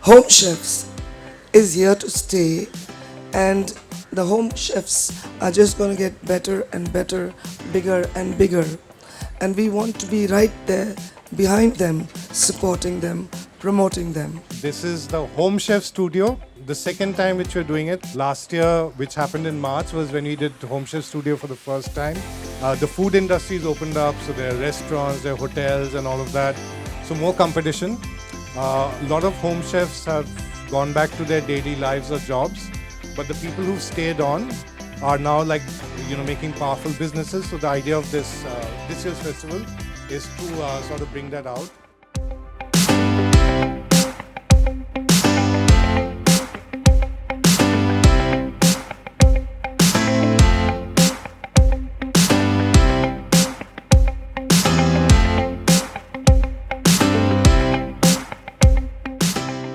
home chefs is here to stay, and the home chefs are just going to get better and better, bigger and bigger. And we want to be right there behind them, supporting them, promoting them. This is the Home Chef Studio. The second time which we're doing it. Last year, which happened in March, was when we did Home Chef Studio for the first time. The food industry's opened up, so there are restaurants, there are hotels and all of that. So more competition. A lot of home chefs have gone back to their daily lives or jobs, but the people who've stayed on are now making powerful businesses. So the idea of this year's festival is to sort of bring that out.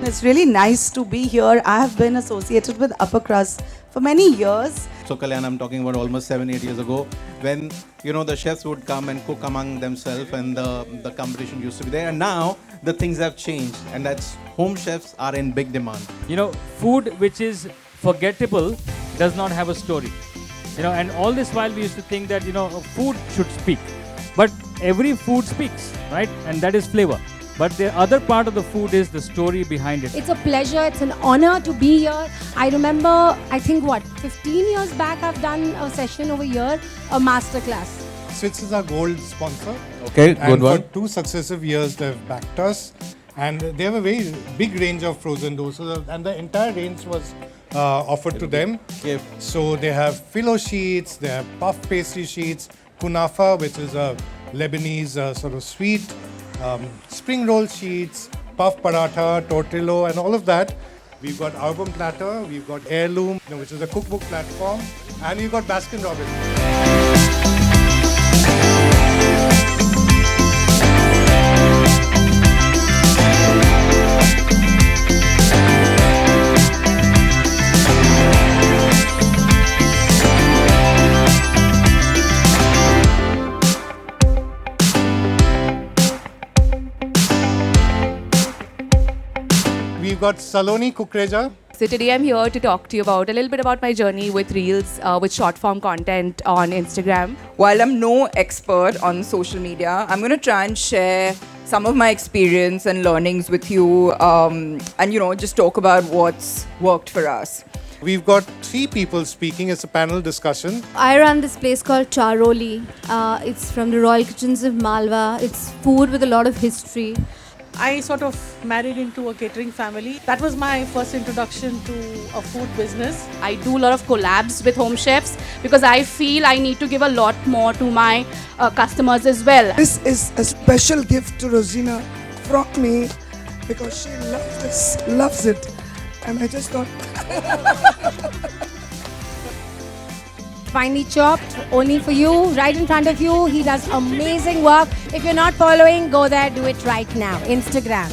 It's really nice to be here. I have been associated with UpperCrust for many years. So Kalyan, I'm talking about almost 7-8 years ago, when the chefs would come and cook among themselves, and the competition used to be there. And now the things have changed, and that's home chefs are in big demand. Food which is forgettable does not have a story. And all this while we used to think that food should speak, but every food speaks, right? And that is flavor. But the other part of the food is the story behind it. It's a pleasure, it's an honor to be here. I remember, 15 years back I've done a session over here, a masterclass. Switz is our gold sponsor. Okay, and good one. For 2 successive years they've backed us. And they have a very big range of frozen doughs. And the entire range was offered to them. Yeah. So they have phyllo sheets, they have puff pastry sheets, kunafa, which is a Lebanese sort of sweet, spring roll sheets, puff paratha, tortillo, and all of that. We've got album platter, we've got heirloom, which is a cookbook platform, and we've got Baskin Robbins. We've got Saloni Kukreja. So today I'm here to talk to you about a little bit about my journey with Reels, with short form content on Instagram. While I'm no expert on social media, I'm going to try and share some of my experience and learnings with you, and just talk about what's worked for us. We've got 3 people speaking. It's a panel discussion. I run this place called Charoli. It's from the Royal Kitchens of Malwa. It's food with a lot of history. I sort of married into a catering family. That was my first introduction to a food business. I do a lot of collabs with home chefs because I feel I need to give a lot more to my customers as well. This is a special gift to Rosina from me because she loves it. And I just thought... Finely chopped, only for you, right in front of you. He does amazing work. If you're not following, go there, do it right now. Instagram.